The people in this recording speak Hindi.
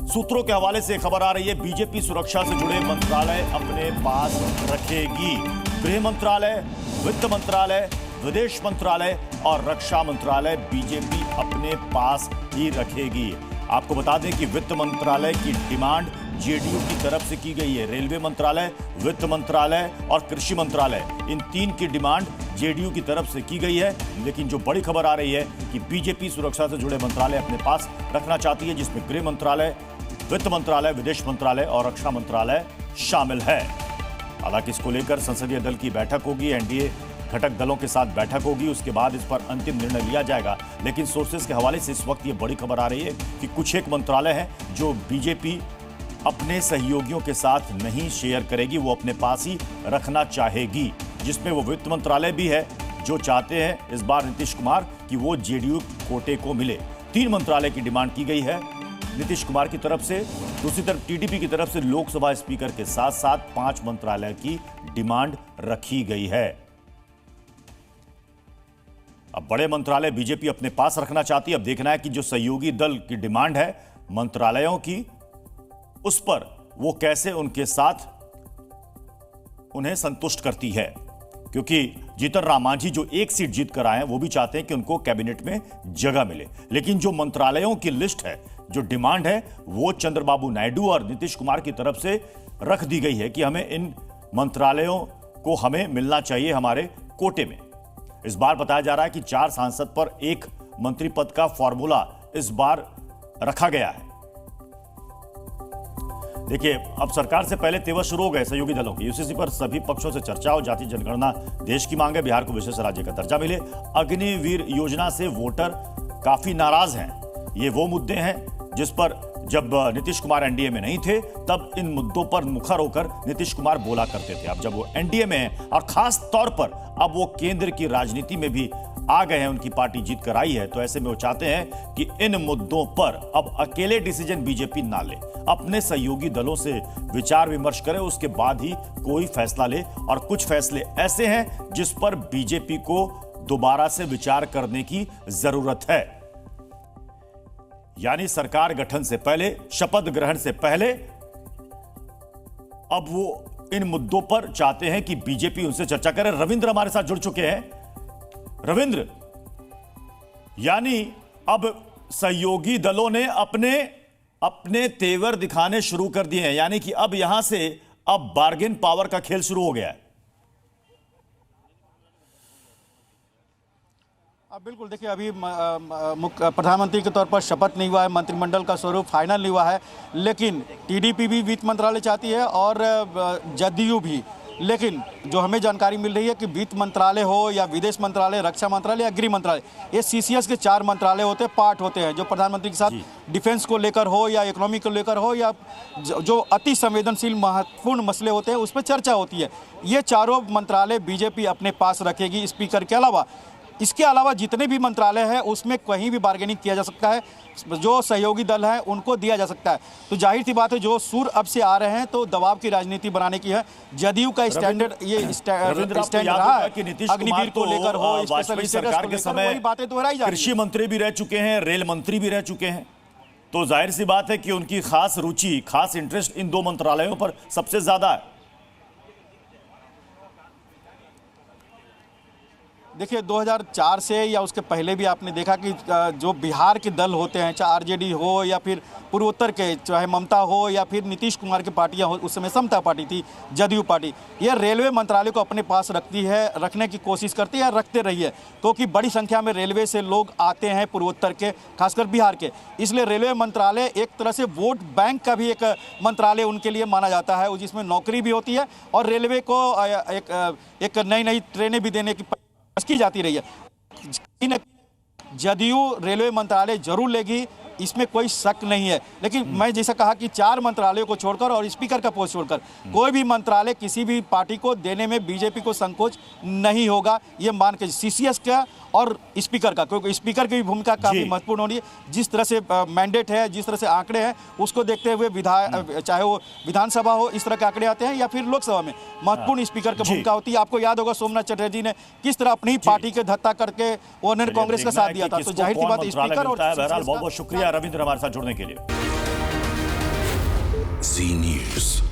सूत्रों के हवाले से खबर आ रही है, बीजेपी सुरक्षा से जुड़े मंत्रालय अपने पास रखेगी। गृह मंत्रालय, वित्त मंत्रालय, विदेश मंत्रालय और रक्षा मंत्रालय बीजेपी अपने पास ही रखेगी। आपको बता दें कि वित्त मंत्रालय की डिमांड जेडीयू की तरफ से की गई है। रेलवे मंत्रालय, वित्त मंत्रालय और कृषि मंत्रालय, इन तीन की डिमांड जेडीयू की तरफ से की गई है। लेकिन जो बड़ी खबर आ रही है कि बीजेपी सुरक्षा से जुड़े मंत्रालय अपने पास रखना चाहती है, जिसमें गृह मंत्रालय, वित्त मंत्रालय, विदेश मंत्रालय और रक्षा मंत्रालय शामिल है। हालांकि इसको लेकर संसदीय दल की बैठक होगी, एनडीए घटक दलों के साथ बैठक होगी, उसके बाद इस पर अंतिम निर्णय लिया जाएगा। लेकिन सोर्सेज के हवाले से इस वक्त ये बड़ी खबर आ रही है कि कुछ एक मंत्रालय हैं जो बीजेपी अपने सहयोगियों के साथ नहीं शेयर करेगी, वो अपने पास ही रखना चाहेगी, जिसमें वो वित्त मंत्रालय भी है, जो चाहते हैं इस बार नीतीश कुमार कि वो जेडीयू कोटे को मिले। 3 मंत्रालय की डिमांड की गई है नीतीश कुमार की तरफ से। दूसरी तरफ टीडीपी की तरफ से लोकसभा स्पीकर के साथ साथ 5 मंत्रालय की डिमांड रखी गई है। अब बड़े मंत्रालय बीजेपी अपने पास रखना चाहती है। अब देखना है कि जो सहयोगी दल की डिमांड है मंत्रालयों की, उस पर वो कैसे उनके साथ उन्हें संतुष्ट करती है। क्योंकि जीतन राम मांझी जो एक सीट जीत कर आए हैं, वो भी चाहते हैं कि उनको कैबिनेट में जगह मिले। लेकिन जो मंत्रालयों की लिस्ट है, जो डिमांड है, वो चंद्रबाबू नायडू और नीतीश कुमार की तरफ से रख दी गई है कि हमें इन मंत्रालयों को हमें मिलना चाहिए हमारे कोटे में। इस बार बताया जा रहा है कि 4 सांसद पर 1 मंत्री पद का फॉर्मूला इस बार रखा गया है। देखिए, अब सरकार से पहले तेवर शुरू हो गए सहयोगी दलों की। यूसीसी पर सभी पक्षों से चर्चा हो, जाति जनगणना देश की मांग है, बिहार को विशेष राज्य का दर्जा मिले, अग्निवीर योजना से वोटर काफी नाराज हैं। ये वो मुद्दे हैं जिस पर जब नीतीश कुमार एनडीए में नहीं थे तब इन मुद्दों पर मुखर होकर नीतीश कुमार बोला करते थे। अब जब वो एनडीए में हैं और खास तौर पर अब वो केंद्र की राजनीति में भी आ गए हैं, उनकी पार्टी जीत कर आई है, तो ऐसे में वो चाहते हैं कि इन मुद्दों पर अब अकेले डिसीजन बीजेपी ना ले, अपने सहयोगी दलों से विचार विमर्श करे, उसके बाद ही कोई फैसला ले। और कुछ फैसले ऐसे हैं जिस पर बीजेपी को दोबारा से विचार करने की जरूरत है। यानी सरकार गठन से पहले, शपथ ग्रहण से पहले, अब वो इन मुद्दों पर चाहते हैं कि बीजेपी उनसे चर्चा करे। रविंद्र हमारे साथ जुड़ चुके हैं। रविंद्र, यानी अब सहयोगी दलों ने अपने तेवर दिखाने शुरू कर दिए हैं, यानी कि अब यहां से अब बार्गेन पावर का खेल शुरू हो गया है। बिल्कुल, देखिए, अभी प्रधानमंत्री के तौर पर शपथ नहीं हुआ है, मंत्रिमंडल का स्वरूप फाइनल नहीं हुआ है, लेकिन टीडीपी भी वित्त मंत्रालय चाहती है और जदयू भी। लेकिन जो हमें जानकारी मिल रही है कि वित्त मंत्रालय हो या विदेश मंत्रालय, रक्षा मंत्रालय या गृह मंत्रालय, ये सीसीएस के 4 मंत्रालय होते हैं, पार्ट होते हैं, जो प्रधानमंत्री के साथ डिफेंस को लेकर हो या इकोनॉमी को लेकर हो या जो अति संवेदनशील महत्वपूर्ण मसले होते हैं उस पर चर्चा होती है। ये चारों मंत्रालय बीजेपी अपने पास रखेगी स्पीकर के अलावा। इसके अलावा जितने भी मंत्रालय हैं उसमें कहीं भी बार्गेनिंग किया जा सकता है, जो सहयोगी दल हैं उनको दिया जा सकता है। तो जाहिर सी बात है, जो सुर अब से आ रहे हैं तो दबाव की राजनीति बनाने की है। जदयू का स्टैंडर्ड ये स्टैंड रहा है कि अग्निवीर को लेकर हो, वाजपेयी सरकार के समय बातें दोहराई जा रही हैं। कृषि मंत्री भी रह चुके हैं, रेल मंत्री भी रह चुके हैं, तो जाहिर सी बात है कि उनकी खास रुचि, खास इंटरेस्ट इन 2 मंत्रालयों पर सबसे ज्यादा है। देखिए, 2004 से या उसके पहले भी आपने देखा कि जो बिहार के दल होते हैं, चाहे आरजेडी हो या फिर पूर्वोत्तर के, चाहे ममता हो या फिर नीतीश कुमार की पार्टियां हो, उस समय समता पार्टी थी, जदयू पार्टी, यह रेलवे मंत्रालय को अपने पास रखती है, रखने की कोशिश करती है, रखते रही है, क्योंकि बड़ी संख्या में रेलवे से लोग आते हैं पूर्वोत्तर के, खासकर बिहार के। इसलिए रेलवे मंत्रालय एक तरह से वोट बैंक का भी एक मंत्रालय उनके लिए माना जाता है, जिसमें नौकरी भी होती है और रेलवे को एक नई नई ट्रेनें भी देने की जाती रही है। जदयू रेलवे मंत्रालय जरूर लेगी, इसमें कोई शक नहीं है। लेकिन मैं जैसा कहा कि 4 मंत्रालयों को छोड़कर और स्पीकर का पोस्ट छोड़कर कोई भी मंत्रालय किसी भी पार्टी को देने में बीजेपी को संकोच नहीं होगा, ये मान के, सीसीएस का और स्पीकर का, क्योंकि स्पीकर की भी भूमिका काफी महत्वपूर्ण होनी है। जिस तरह से मैंडेट है, जिस तरह से आंकड़े हैं, उसको देखते हुए चाहे वो विधानसभा हो, इस तरह के आंकड़े आते हैं, या फिर लोकसभा में महत्वपूर्ण स्पीकर की भूमिका होती है। आपको याद होगा सोमनाथ चटर्जी ने किस तरह अपनी पार्टी के धत्ता करके उन्होंने कांग्रेस का साथ दिया था। तो जाहिर सी बात स्पीकर और बहुत बहुत शुक्रिया रविंद्र हमारे साथ जुड़ने के लिए। Zee News.